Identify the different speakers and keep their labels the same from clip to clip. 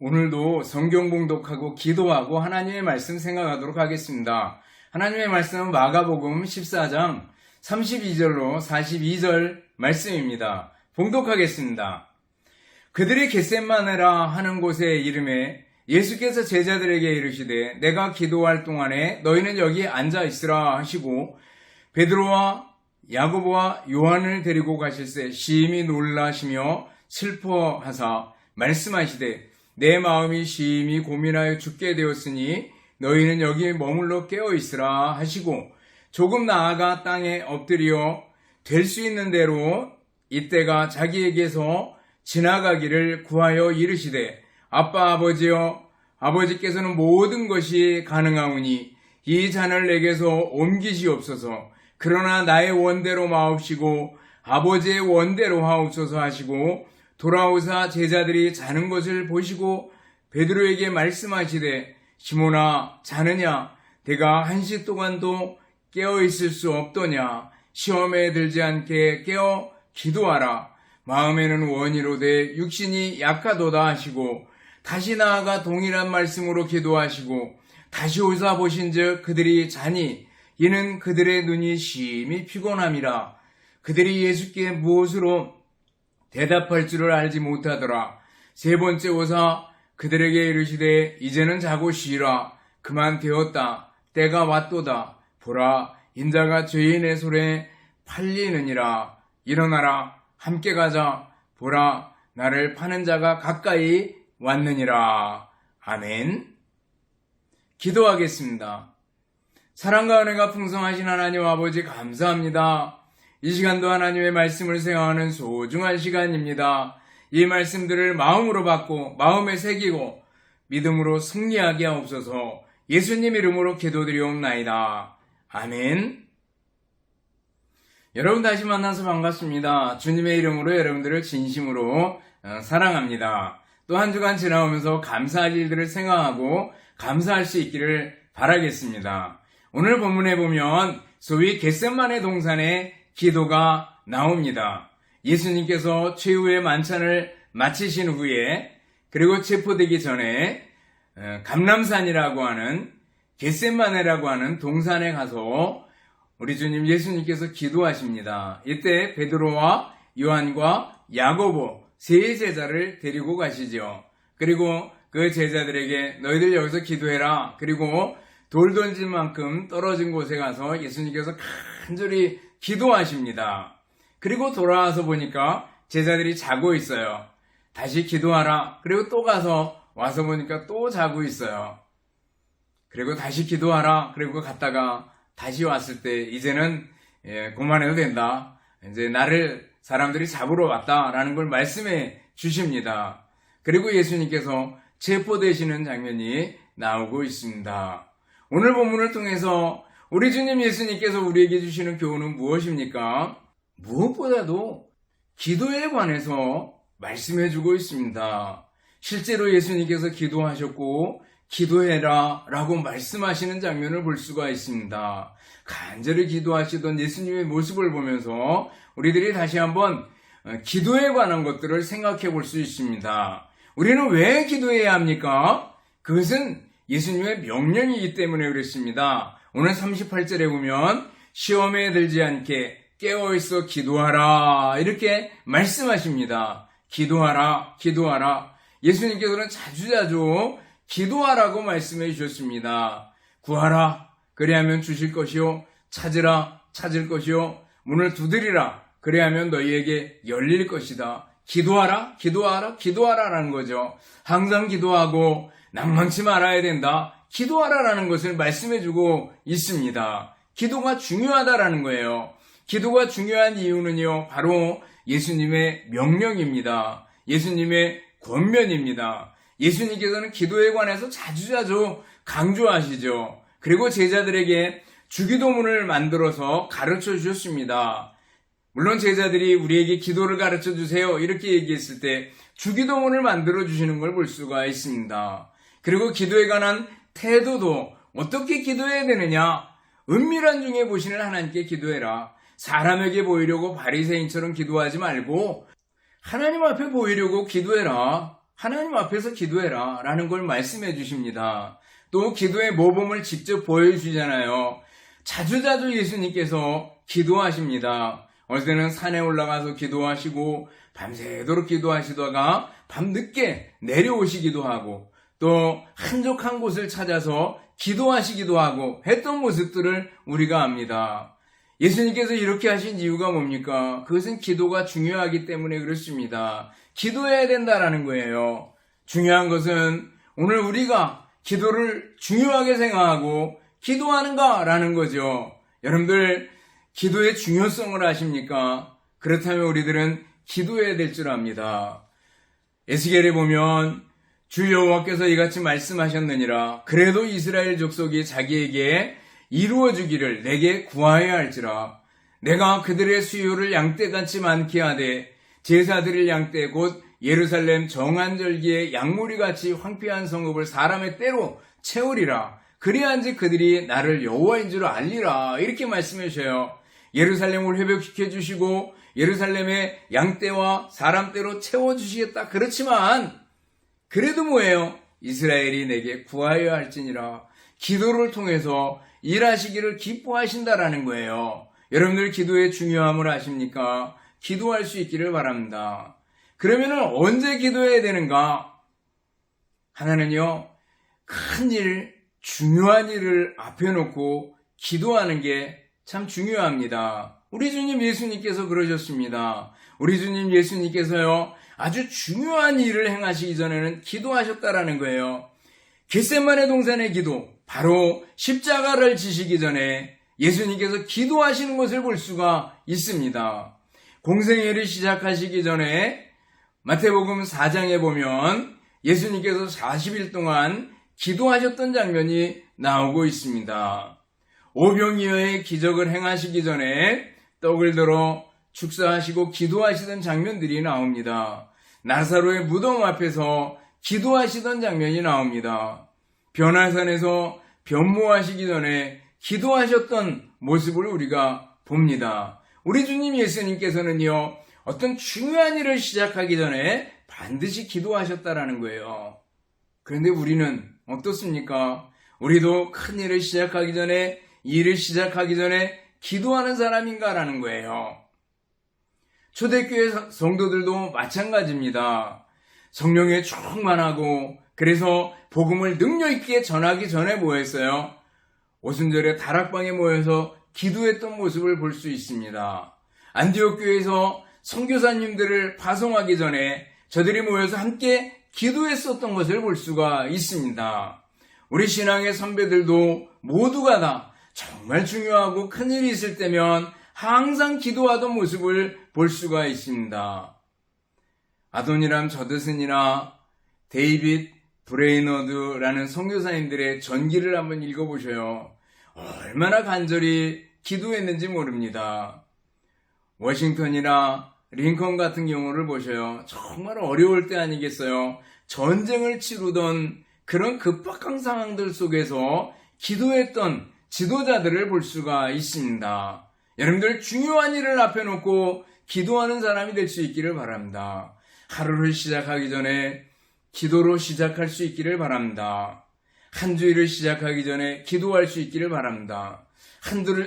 Speaker 1: 오늘도 성경 봉독하고 기도하고 하나님의 말씀 생각하도록 하겠습니다. 하나님의 말씀은 마가복음 14장 32절로 42절 말씀입니다. 봉독하겠습니다. 그들이 겟셋마네라 하는 곳에 이름에 예수께서 제자들에게 이르시되 내가 기도할 동안에 너희는 여기 앉아 있으라 하시고 베드로와 야고보와 요한을 데리고 가실새 심히 놀라시며 슬퍼하사 말씀하시되 내 마음이 심히 고민하여 죽게 되었으니 너희는 여기 머물러 깨어 있으라 하시고 조금 나아가 땅에 엎드려 될 수 있는 대로 이때가 자기에게서 지나가기를 구하여 이르시되 아빠 아버지여 아버지께서는 모든 것이 가능하오니 이 잔을 내게서 옮기시옵소서. 그러나 나의 원대로 마옵시고 아버지의 원대로 하옵소서 하시고 돌아오사 제자들이 자는 것을 보시고 베드로에게 말씀하시되 시몬아 자느냐 내가 1시 동안도 깨어 있을 수 없더냐 시험에 들지 않게 깨어 기도하라. 마음에는 원이로되 육신이 약하도다 하시고 다시 나아가 동일한 말씀으로 기도하시고 다시 오사 보신즉 그들이 자니 이는 그들의 눈이 심히 피곤함이라. 그들이 예수께 무엇으로 대답할 줄을 알지 못하더라. 세 번째 오사 그들에게 이르시되 이제는 자고 쉬라. 그만 되었다. 때가 왔도다. 보라 인자가 죄인의 손에 팔리느니라. 일어나라 함께 가자. 보라 나를 파는 자가 가까이 왔느니라. 아멘. 기도하겠습니다. 사랑과 은혜가 풍성하신 하나님 아버지 감사합니다. 이 시간도 하나님의 말씀을 생각하는 소중한 시간입니다. 이 말씀들을 마음으로 받고 마음에 새기고 믿음으로 승리하게 하옵소서. 예수님 이름으로 기도드리옵나이다. 아멘. 여러분 다시 만나서 반갑습니다. 주님의 이름으로 여러분들을 진심으로 사랑합니다. 또 한 주간 지나오면서 감사할 일들을 생각하고 감사할 수 있기를 바라겠습니다. 오늘 본문에 보면 소위 겟셋마네 동산의 기도가 나옵니다. 예수님께서 최후의 만찬을 마치신 후에 그리고 체포되기 전에 감람산이라고 하는 겟셋마네라고 하는 동산에 가서 우리 주님 예수님께서 기도하십니다. 이때 베드로와 요한과 야고보 세 제자를 데리고 가시죠. 그리고 그 제자들에게 너희들 여기서 기도해라. 그리고 돌 던질 만큼 떨어진 곳에 가서 예수님께서 간절히 기도하십니다. 그리고 돌아와서 보니까 제자들이 자고 있어요. 다시 기도하라. 그리고 또 가서 와서 보니까 또 자고 있어요. 그리고 다시 기도하라. 그리고 갔다가 다시 왔을 때 이제는 그만해도 된다. 이제 나를 사람들이 잡으러 왔다라는 걸 말씀해 주십니다. 그리고 예수님께서 체포되시는 장면이 나오고 있습니다. 오늘 본문을 통해서 우리 주님 예수님께서 우리에게 주시는 교훈은 무엇입니까? 무엇보다도 기도에 관해서 말씀해주고 있습니다. 실제로 예수님께서 기도하셨고 기도해라 라고 말씀하시는 장면을 볼 수가 있습니다. 간절히 기도하시던 예수님의 모습을 보면서 우리들이 다시 한번 기도에 관한 것들을 생각해 볼 수 있습니다. 우리는 왜 기도해야 합니까? 그것은 예수님의 명령이기 때문에 그렇습니다. 오늘 38절에 보면 시험에 들지 않게 깨어있어 기도하라 이렇게 말씀하십니다. 기도하라 기도하라. 예수님께서는 자주자주 기도하라고 말씀해 주셨습니다. 구하라 그리하면 주실 것이요 찾으라 찾을 것이요 문을 두드리라 그리하면 너희에게 열릴 것이다. 기도하라 기도하라 기도하라라는 거죠. 항상 기도하고 낭망치 말아야 된다. 기도하라라는 것을 말씀해 주고 있습니다. 기도가 중요하다라는 거예요. 기도가 중요한 이유는요 바로 예수님의 명령입니다. 예수님의 권면입니다. 예수님께서는 기도에 관해서 자주자주 강조하시죠. 그리고 제자들에게 주기도문을 만들어서 가르쳐 주셨습니다. 물론 제자들이 우리에게 기도를 가르쳐 주세요 이렇게 얘기했을 때 주기도문을 만들어 주시는 걸 볼 수가 있습니다. 그리고 기도에 관한 태도도 어떻게 기도해야 되느냐? 은밀한 중에 보시는 하나님께 기도해라. 사람에게 보이려고 바리새인처럼 기도하지 말고 하나님 앞에 보이려고 기도해라. 하나님 앞에서 기도해라 라는 걸 말씀해 주십니다. 또 기도의 모범을 직접 보여주시잖아요. 자주자주 예수님께서 기도하십니다. 어느 때는 산에 올라가서 기도하시고 밤새도록 기도하시다가 밤늦게 내려오시기도 하고 또 한적한 곳을 찾아서 기도하시기도 하고 했던 모습들을 우리가 압니다. 예수님께서 이렇게 하신 이유가 뭡니까? 그것은 기도가 중요하기 때문에 그렇습니다. 기도해야 된다라는 거예요. 중요한 것은 오늘 우리가 기도를 중요하게 생각하고 기도하는가라는 거죠. 여러분들 기도의 중요성을 아십니까? 그렇다면 우리들은 기도해야 될 줄 압니다. 에스겔에 보면 주 여호와께서 이같이 말씀하셨느니라. 그래도 이스라엘 족속이 자기에게 이루어주기를 내게 구하여야 할지라. 내가 그들의 수요를 양떼같이 많게 하되 제사드릴 양떼 곧 예루살렘 정한절기에 양무리같이 황폐한 성읍을 사람의 때로 채우리라. 그리한지 그들이 나를 여호와인 줄 알리라. 이렇게 말씀해 주셔요. 예루살렘을 회복시켜 주시고 예루살렘의 양떼와 사람떼로 채워주시겠다. 그렇지만 그래도 뭐예요? 이스라엘이 내게 구하여야 할지니라. 기도를 통해서 일하시기를 기뻐하신다라는 거예요. 여러분들 기도의 중요함을 아십니까? 기도할 수 있기를 바랍니다. 그러면은 언제 기도해야 되는가? 하나는요, 큰 일, 중요한 일을 앞에 놓고 기도하는 게 참 중요합니다. 우리 주님 예수님께서 그러셨습니다. 우리 주님 예수님께서요, 아주 중요한 일을 행하시기 전에는 기도하셨다라는 거예요. 겟세마네 동산의 기도, 바로 십자가를 지시기 전에 예수님께서 기도하시는 것을 볼 수가 있습니다. 공생애를 시작하시기 전에 마태복음 4장에 보면 예수님께서 40일 동안 기도하셨던 장면이 나오고 있습니다. 오병이어의 기적을 행하시기 전에 떡을 들어 축사하시고 기도하시던 장면들이 나옵니다. 나사로의 무덤 앞에서 기도하시던 장면이 나옵니다. 변화산에서 변모하시기 전에 기도하셨던 모습을 우리가 봅니다. 우리 주님 예수님께서는요, 어떤 중요한 일을 시작하기 전에 반드시 기도하셨다라는 거예요. 그런데 우리는 어떻습니까? 우리도 큰 일을 시작하기 전에, 일을 시작하기 전에 기도하는 사람인가라는 거예요. 초대교회 성도들도 마찬가지입니다. 성령에 충만하고 그래서 복음을 능력 있게 전하기 전에 뭐 했어요? 오순절에 다락방에 모여서 기도했던 모습을 볼 수 있습니다. 안디옥 교회에서 선교사님들을 파송하기 전에 저들이 모여서 함께 기도했었던 것을 볼 수가 있습니다. 우리 신앙의 선배들도 모두가 다 정말 중요하고 큰일이 있을 때면 항상 기도하던 모습을 볼 수가 있습니다. 아도니람 저드슨이나 데이빗 브레이너드라는 선교사님들의 전기를 한번 읽어보셔요. 얼마나 간절히 기도했는지 모릅니다. 워싱턴이나 링컨 같은 경우를 보셔요. 정말 어려울 때 아니겠어요? 전쟁을 치르던 그런 급박한 상황들 속에서 기도했던 지도자들을 볼 수가 있습니다. 여러분들 중요한 일을 앞에 놓고 기도하는 사람이 될 수 있기를 바랍니다. 하루를 시작하기 전에 기도로 시작할 수 있기를 바랍니다. 한 주일을 시작하기 전에 기도할 수 있기를 바랍니다.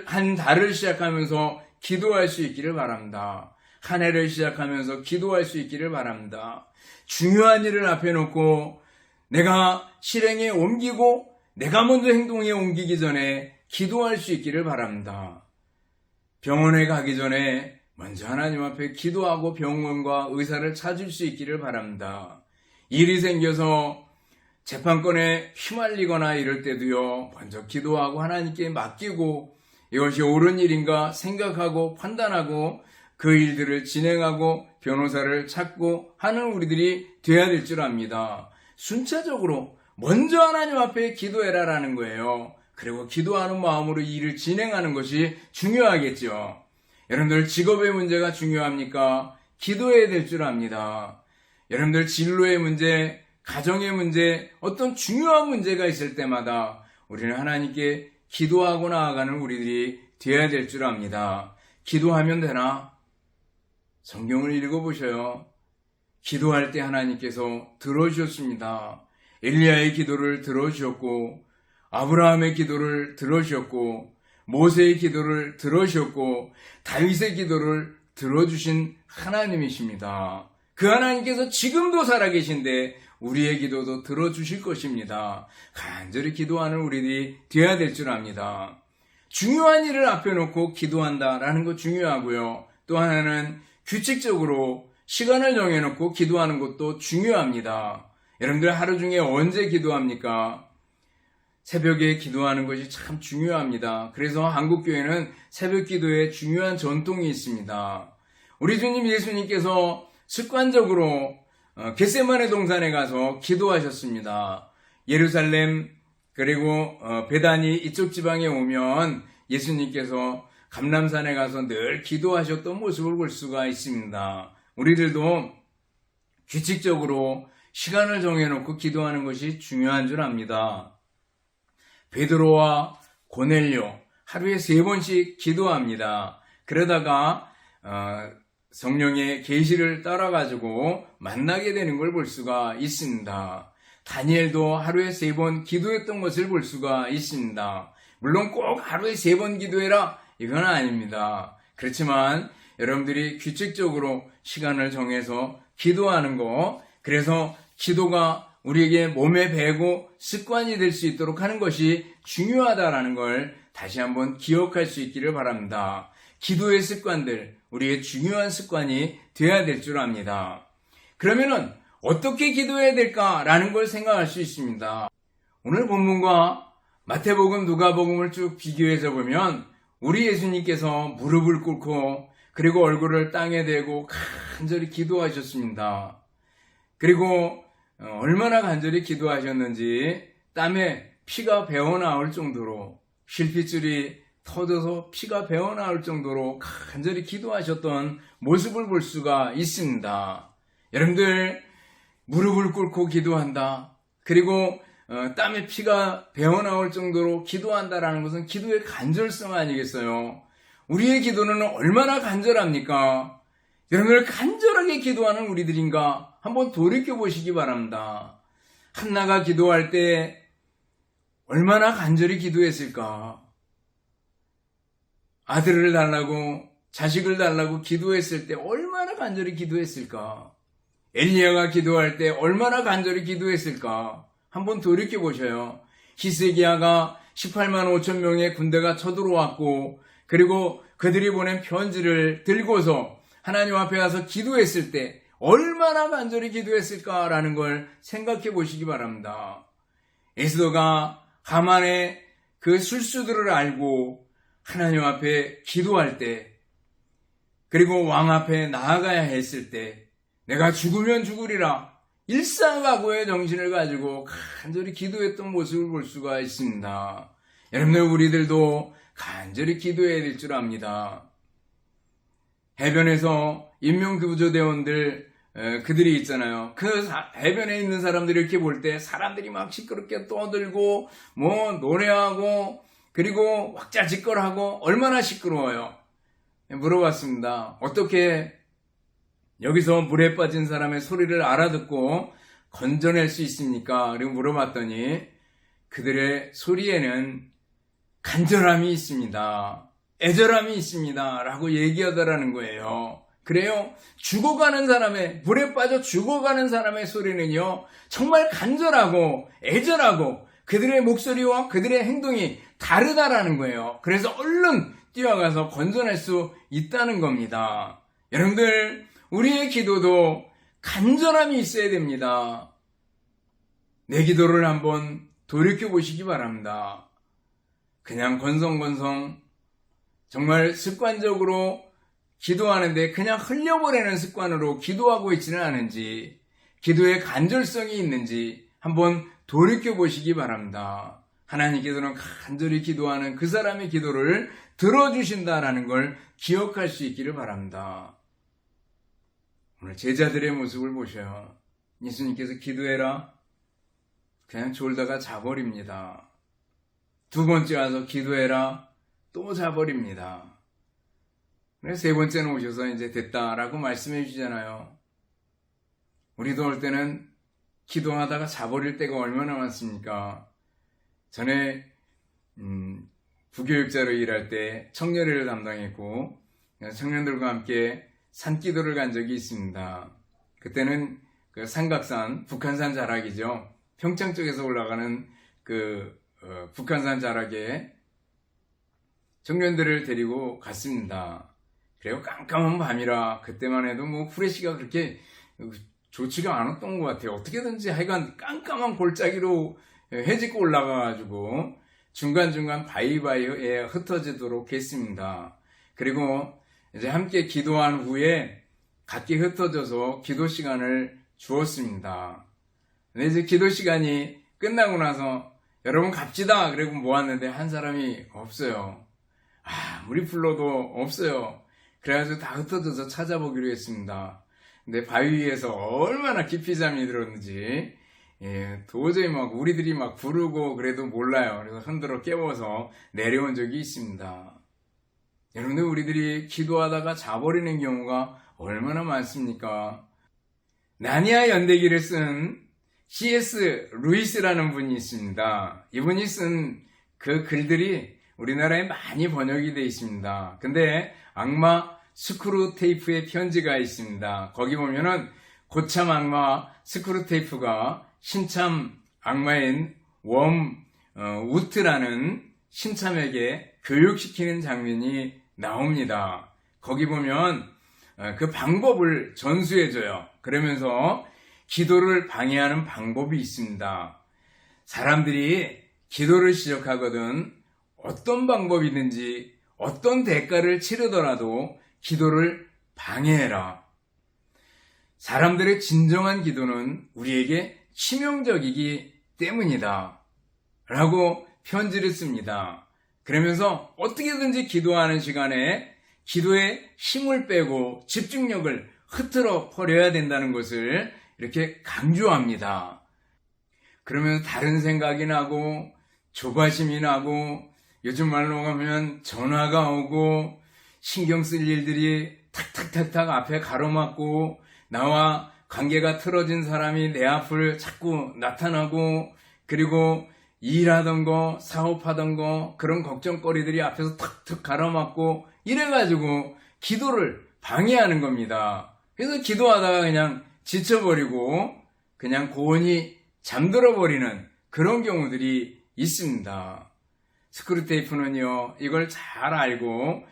Speaker 1: 한 달을 시작하면서 기도할 수 있기를 바랍니다. 한 해를 시작하면서 기도할 수 있기를 바랍니다. 중요한 일을 앞에 놓고 내가 실행에 옮기고 내가 먼저 행동에 옮기기 전에 기도할 수 있기를 바랍니다. 병원에 가기 전에 먼저 하나님 앞에 기도하고 병원과 의사를 찾을 수 있기를 바랍니다. 일이 생겨서 재판권에 휘말리거나 이럴 때도요, 먼저 기도하고 하나님께 맡기고 이것이 옳은 일인가 생각하고 판단하고 그 일들을 진행하고 변호사를 찾고 하는 우리들이 돼야 될 줄 압니다. 순차적으로 먼저 하나님 앞에 기도해라라는 거예요. 그리고 기도하는 마음으로 일을 진행하는 것이 중요하겠죠. 여러분들 직업의 문제가 중요합니까? 기도해야 될 줄 압니다. 여러분들 진로의 문제, 가정의 문제, 어떤 중요한 문제가 있을 때마다 우리는 하나님께 기도하고 나아가는 우리들이 되어야 될 줄 압니다. 기도하면 되나? 성경을 읽어보셔요. 기도할 때 하나님께서 들어주셨습니다. 엘리야의 기도를 들어주셨고, 아브라함의 기도를 들어주셨고, 모세의 기도를 들어주셨고, 다윗의 기도를 들어주신 하나님이십니다. 그 하나님께서 지금도 살아계신데 우리의 기도도 들어주실 것입니다. 간절히 기도하는 우리들이 되어야 될 줄 압니다. 중요한 일을 앞에 놓고 기도한다라는 거 중요하고요. 또 하나는 규칙적으로 시간을 정해놓고 기도하는 것도 중요합니다. 여러분들 하루 중에 언제 기도합니까? 새벽에 기도하는 것이 참 중요합니다. 그래서 한국교회는 새벽 기도에 중요한 전통이 있습니다. 우리 주님 예수님께서 습관적으로 겟세마네 동산에 가서 기도하셨습니다. 예루살렘 그리고 베다니 이쪽 지방에 오면 예수님께서 감람산에 가서 늘 기도하셨던 모습을 볼 수가 있습니다. 우리들도 규칙적으로 시간을 정해놓고 기도하는 것이 중요한 줄 압니다. 베드로와 고넬료 하루에 3번씩 기도합니다. 그러다가 성령의 계시를 따라가지고 만나게 되는 걸 볼 수가 있습니다. 다니엘도 하루에 3번 기도했던 것을 볼 수가 있습니다. 물론 꼭 하루에 3번 기도해라 이건 아닙니다. 그렇지만 여러분들이 규칙적으로 시간을 정해서 기도하는 거, 그래서 기도가 우리에게 몸에 배고 습관이 될 수 있도록 하는 것이 중요하다라는 걸 다시 한번 기억할 수 있기를 바랍니다. 기도의 습관들, 우리의 중요한 습관이 되어야 될 줄 압니다. 그러면은 어떻게 기도해야 될까라는 걸 생각할 수 있습니다. 오늘 본문과 마태복음, 누가복음을 쭉 비교해서 보면 우리 예수님께서 무릎을 꿇고 그리고 얼굴을 땅에 대고 간절히 기도하셨습니다. 그리고 얼마나 간절히 기도하셨는지 땀에 피가 배어나올 정도로 실핏줄이 터져서 피가 배어나올 정도로 간절히 기도하셨던 모습을 볼 수가 있습니다. 여러분들 무릎을 꿇고 기도한다. 그리고 땀에 피가 배어나올 정도로 기도한다라는 것은 기도의 간절성 아니겠어요? 우리의 기도는 얼마나 간절합니까? 여러분들 간절하게 기도하는 우리들인가 한번 돌이켜보시기 바랍니다. 한나가 기도할 때 얼마나 간절히 기도했을까? 아들을 달라고 자식을 달라고 기도했을 때 얼마나 간절히 기도했을까? 엘리야가 기도할 때 얼마나 간절히 기도했을까? 한번 돌이켜보셔요. 히스기야가 18만 5천 명의 군대가 쳐들어왔고 그리고 그들이 보낸 편지를 들고서 하나님 앞에 가서 기도했을 때 얼마나 간절히 기도했을까라는 걸 생각해 보시기 바랍니다. 에스더가 하만의 그 술수들을 알고 하나님 앞에 기도할 때, 그리고 왕 앞에 나아가야 했을 때 내가 죽으면 죽으리라 일사각오의 정신을 가지고 간절히 기도했던 모습을 볼 수가 있습니다. 여러분들 우리들도 간절히 기도해야 될 줄 압니다. 해변에서 인명구조대원들 그들이 있잖아요. 그 해변에 있는 사람들이 이렇게 볼 때 사람들이 막 시끄럽게 떠들고 뭐 노래하고 그리고 왁자지껄하고 얼마나 시끄러워요. 물어봤습니다. 어떻게 여기서 물에 빠진 사람의 소리를 알아듣고 건져낼 수 있습니까? 그리고 물어봤더니 그들의 소리에는 간절함이 있습니다. 애절함이 있습니다. 라고 얘기하더라는 거예요. 그래요. 죽어가는 사람의, 물에 빠져 죽어가는 사람의 소리는요, 정말 간절하고 애절하고 그들의 목소리와 그들의 행동이 다르다라는 거예요. 그래서 얼른 뛰어가서 건져낼 수 있다는 겁니다. 여러분들, 우리의 기도도 간절함이 있어야 됩니다. 내 기도를 한번 돌이켜보시기 바랍니다. 그냥 건성건성 정말 습관적으로 기도하는데 그냥 흘려보내는 습관으로 기도하고 있지는 않은지, 기도에 간절성이 있는지 한번 돌이켜보시기 바랍니다. 하나님께서는 간절히 기도하는 그 사람의 기도를 들어주신다라는 걸 기억할 수 있기를 바랍니다. 오늘 제자들의 모습을 보셔요. 예수님께서 기도해라. 그냥 졸다가 자버립니다. 두 번째 와서 기도해라. 또 자버립니다. 세 번째는 오셔서 이제 됐다라고 말씀해 주잖아요. 우리도 올 때는 기도하다가 자버릴 때가 얼마나 많습니까? 전에 부교육자로 일할 때 청년회를 담당했고 청년들과 함께 산기도를 간 적이 있습니다. 그때는 그 삼각산, 북한산 자락이죠. 평창 쪽에서 올라가는 북한산 자락에 청년들을 데리고 갔습니다. 그리고 깜깜한 밤이라 그때만 해도 뭐 후레쉬가 그렇게 좋지가 않았던 것 같아요. 어떻게든지 하여간 깜깜한 골짜기로 헤집고 올라가가지고 중간중간 바위바위에 흩어지도록 했습니다. 그리고 이제 함께 기도한 후에 각기 흩어져서 기도 시간을 주었습니다. 근데 이제 기도 시간이 끝나고 나서 여러분 갑시다 그리고 모았는데 한 사람이 없어요. 아무리 불러도 없어요. 그래가지고 다 흩어져서 찾아보기로 했습니다. 근데 바위 위에서 얼마나 깊이 잠이 들었는지 도저히 우리들이 부르고 그래도 몰라요. 그래서 흔들어 깨워서 내려온 적이 있습니다. 여러분들 우리들이 기도하다가 자버리는 경우가 얼마나 많습니까? 나니아 연대기를 쓴 C.S. 루이스라는 분이 있습니다. 이분이 쓴 그 글들이 우리나라에 많이 번역이 되어 있습니다. 근데 악마 스크루테이프의 편지가 있습니다. 거기 보면은 고참 악마 스크루테이프가 신참 악마인 우트라는 신참에게 교육시키는 장면이 나옵니다. 거기 보면 그 방법을 전수해줘요. 그러면서 기도를 방해하는 방법이 있습니다. 사람들이 기도를 시작하거든 어떤 방법이든지 어떤 대가를 치르더라도 기도를 방해해라. 사람들의 진정한 기도는 우리에게 치명적이기 때문이다. 라고 편지를 씁니다. 그러면서 어떻게든지 기도하는 시간에 기도에 힘을 빼고 집중력을 흐트러 버려야 된다는 것을 이렇게 강조합니다. 그러면서 다른 생각이 나고 조바심이 나고 요즘 말로 하면 전화가 오고 신경 쓸 일들이 탁탁탁탁 앞에 가로막고 나와 관계가 틀어진 사람이 내 앞을 자꾸 나타나고 그리고 일하던 거 사업하던 거 그런 걱정거리들이 앞에서 탁탁 가로막고 이래가지고 기도를 방해하는 겁니다. 그래서 기도하다가 그냥 지쳐버리고 그냥 고온히 잠들어버리는 그런 경우들이 있습니다. 스크루테이프는요 이걸 잘 알고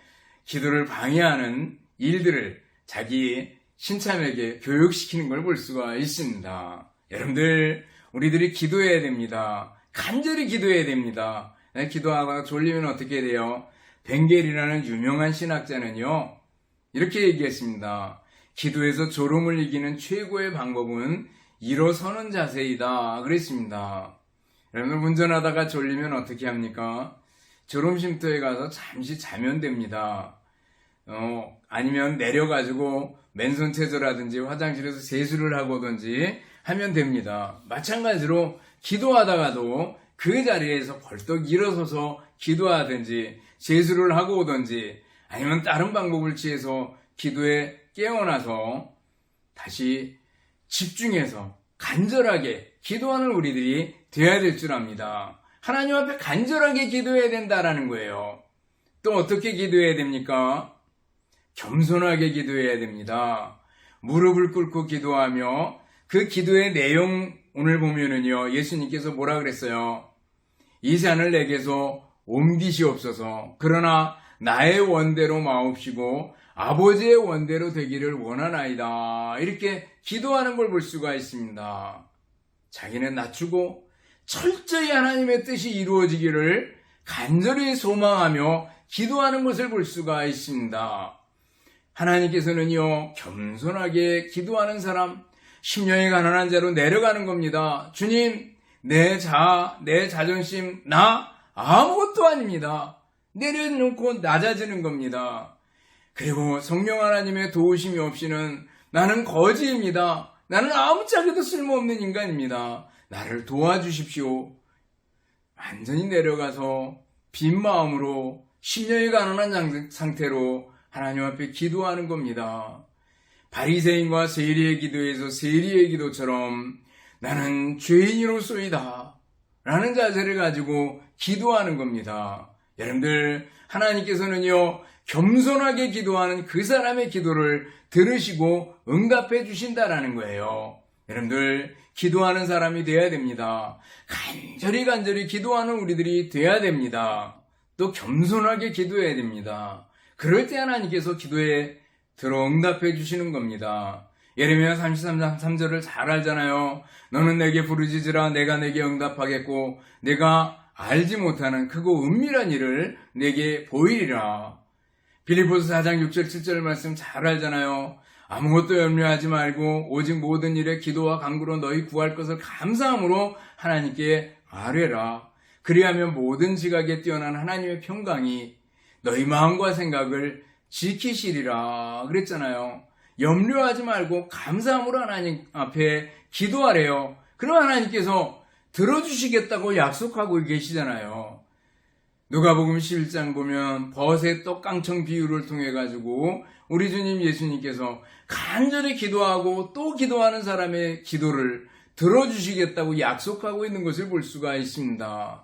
Speaker 1: 기도를 방해하는 일들을 자기 신참에게 교육시키는 걸 볼 수가 있습니다. 여러분들 우리들이 기도해야 됩니다. 간절히 기도해야 됩니다. 기도하다가 졸리면 어떻게 돼요? 벵겔이라는 유명한 신학자는요 이렇게 얘기했습니다. 기도에서 졸음을 이기는 최고의 방법은 일어서는 자세이다 그랬습니다. 여러분 운전하다가 졸리면 어떻게 합니까? 졸음쉼터에 가서 잠시 자면 됩니다. 아니면 내려가지고 맨손 체조라든지 화장실에서 세수를 하고 오든지 하면 됩니다. 마찬가지로 기도하다가도 그 자리에서 벌떡 일어서서 기도하든지 세수를 하고 오든지 아니면 다른 방법을 취해서 기도에 깨어나서 다시 집중해서 간절하게 기도하는 우리들이 되어야 될 줄 압니다. 하나님 앞에 간절하게 기도해야 된다라는 거예요. 또 어떻게 기도해야 됩니까? 겸손하게 기도해야 됩니다. 무릎을 꿇고 기도하며 그 기도의 내용 오늘 보면은요 예수님께서 뭐라 그랬어요? 이 산을 내게서 옮기시옵소서. 그러나 나의 원대로 마옵시고 아버지의 원대로 되기를 원하나이다. 이렇게 기도하는 걸 볼 수가 있습니다. 자기는 낮추고 철저히 하나님의 뜻이 이루어지기를 간절히 소망하며 기도하는 것을 볼 수가 있습니다. 하나님께서는요 겸손하게 기도하는 사람, 심령이 가난한 자로 내려가는 겁니다. 주님, 내 자존심, 나 아무것도 아닙니다. 내려놓고 낮아지는 겁니다. 그리고 성령 하나님의 도우심이 없이는 나는 거지입니다. 나는 아무짝에도 쓸모없는 인간입니다. 나를 도와주십시오. 완전히 내려가서 빈 마음으로 심령이 가난한 상태로 하나님 앞에 기도하는 겁니다. 바리새인과 세리의 기도에서 세리의 기도처럼 나는 죄인이로소이다 라는 자세를 가지고 기도하는 겁니다. 여러분들, 하나님께서는요, 겸손하게 기도하는 그 사람의 기도를 들으시고 응답해 주신다라는 거예요. 여러분들, 기도하는 사람이 돼야 됩니다. 간절히 기도하는 우리들이 돼야 됩니다. 또 겸손하게 기도해야 됩니다. 그럴 때 하나님께서 기도에 들어 응답해 주시는 겁니다. 예레미야 33장 3절을 잘 알잖아요. 너는 내게 부르짖으라 내가 내게 응답하겠고 내가 알지 못하는 크고 은밀한 일을 내게 보이리라. 빌립보서 4장 6절 7절 말씀 잘 알잖아요. 아무것도 염려하지 말고 오직 모든 일에 기도와 간구로 너희 구할 것을 감사함으로 하나님께 아뢰라. 그리하면 모든 지각에 뛰어난 하나님의 평강이 너희 마음과 생각을 지키시리라 그랬잖아요. 염려하지 말고 감사함으로 하나님 앞에 기도하래요. 그럼 하나님께서 들어주시겠다고 약속하고 계시잖아요. 누가복음 11장 보면 벗의 떡깡청 비유를 통해 가지고 우리 주님 예수님께서 간절히 기도하고 또 기도하는 사람의 기도를 들어주시겠다고 약속하고 있는 것을 볼 수가 있습니다.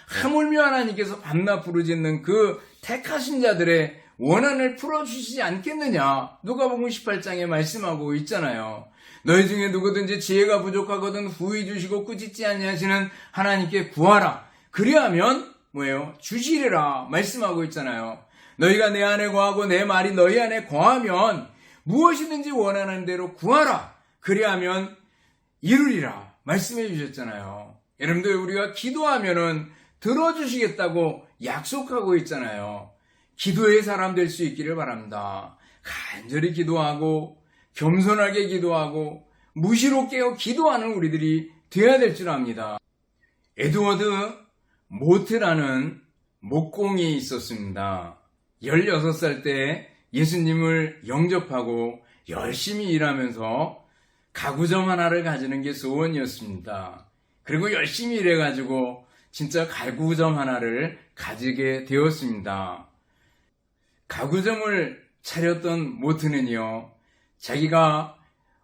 Speaker 1: 하물며 하나님께서 밤낮 부르짖는 그 택하신 자들의 원한을 풀어주시지 않겠느냐. 누가복음 18장에 말씀하고 있잖아요. 너희 중에 누구든지 지혜가 부족하거든 후히 주시고 꾸짖지 아니하시는 하나님께 구하라. 그리하면 뭐예요? 주시리라 말씀하고 있잖아요. 너희가 내 안에 거하고 내 말이 너희 안에 거하면 무엇이든지 원하는 대로 구하라. 그리하면 이루리라 말씀해 주셨잖아요. 여러분들, 우리가 기도하면은 들어주시겠다고 약속하고 있잖아요. 기도의 사람 될 수 있기를 바랍니다. 간절히 기도하고 겸손하게 기도하고 무시로 깨어 기도하는 우리들이 되어야 될 줄 압니다. 에드워드 모트라는 목공이 있었습니다. 16살 때 예수님을 영접하고 열심히 일하면서 가구점 하나를 가지는 게 소원이었습니다. 그리고 열심히 일해가지고 진짜 가구점 하나를 가지게 되었습니다. 가구점을 차렸던 모트는요, 자기가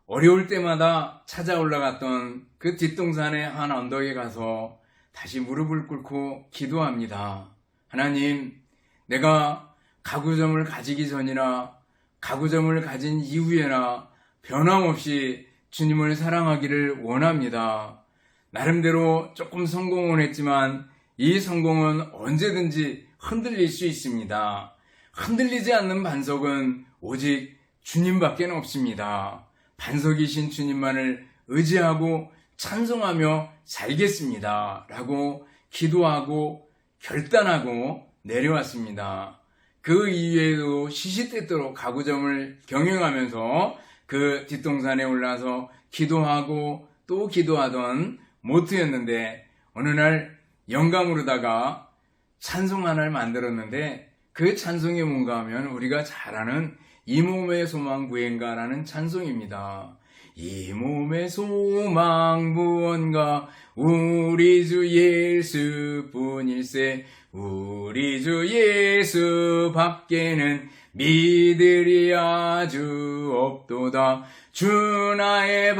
Speaker 1: 어려울 때마다 찾아 올라갔던 그 뒷동산의 한 언덕에 가서 다시 무릎을 꿇고 기도합니다. 하나님, 내가 가구점을 가지기 전이나 가구점을 가진 이후에나 변함없이 주님을 사랑하기를 원합니다. 나름대로 조금 성공은 했지만 이 성공은 언제든지 흔들릴 수 있습니다. 흔들리지 않는 반석은 오직 주님밖에 없습니다. 반석이신 주님만을 의지하고 찬송하며 살겠습니다. 라고 기도하고 결단하고 내려왔습니다. 그 이후에도 시시때때로 가구점을 경영하면서 그 뒷동산에 올라서 기도하고 또 기도하던 모트였는데, 어느 날 영감으로다가 찬송 하나를 만들었는데, 그 찬송이 뭔가 하면 우리가 잘 아는 이 몸의 소망 무언가라는 찬송입니다. 이 몸의 소망 무언가 우리 주 예수뿐일세. 우리 주 예수 밖에는 믿으리 아주 없도다. 주 나의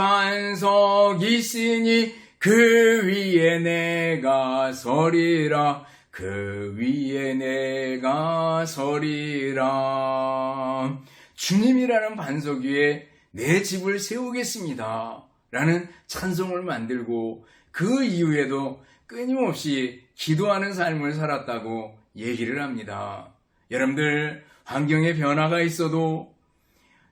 Speaker 1: 반석이시니 그 위에 내가 서리라. 그 위에 내가 서리라. 주님이라는 반석 위에 내 집을 세우겠습니다. 라는 찬송을 만들고 그 이후에도 끊임없이 기도하는 삶을 살았다고 얘기를 합니다. 여러분들, 환경에 변화가 있어도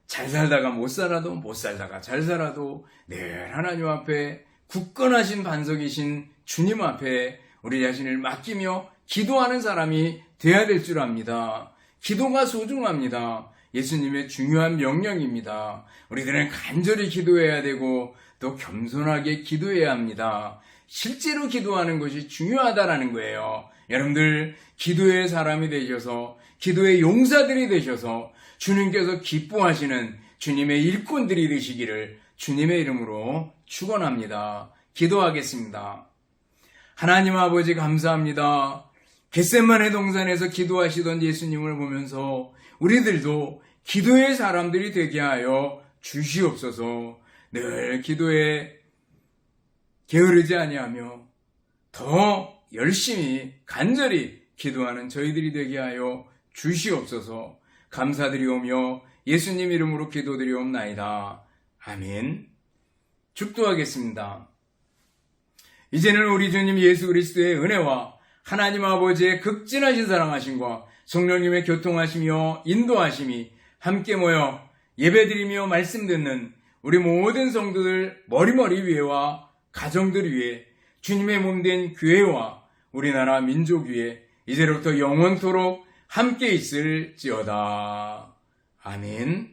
Speaker 1: 잘 살다가 못 살아도 못 살다가 잘 살아도 늘 하나님 앞에 굳건하신 반석이신 주님 앞에 우리 자신을 맡기며 기도하는 사람이 되어야 될 줄 압니다. 기도가 소중합니다. 예수님의 중요한 명령입니다. 우리들은 간절히 기도해야 되고 또 겸손하게 기도해야 합니다. 실제로 기도하는 것이 중요하다라는 거예요. 여러분들, 기도의 사람이 되셔서 기도의 용사들이 되셔서 주님께서 기뻐하시는 주님의 일꾼들이 되시기를 주님의 이름으로 축원합니다. 기도하겠습니다. 하나님 아버지, 감사합니다. 겟세마네 동산에서 기도하시던 예수님을 보면서 우리들도 기도의 사람들이 되게 하여 주시옵소서. 늘 기도에 게으르지 아니하며 더 열심히 간절히 기도하는 저희들이 되게 하여 주시옵소서. 감사드리오며 예수님 이름으로 기도드리옵나이다. 아멘. 축도하겠습니다. 이제는 우리 주님 예수 그리스도의 은혜와 하나님 아버지의 극진하신 사랑하심과 성령님의 교통하심이요 인도하심이 함께 모여 예배드리며 말씀 듣는 우리 모든 성도들 머리머리 위에와 가정들 위에 주님의 몸된 교회와 우리나라 민족 위에 이제로부터 영원토록 함께 있을지어다. 아멘.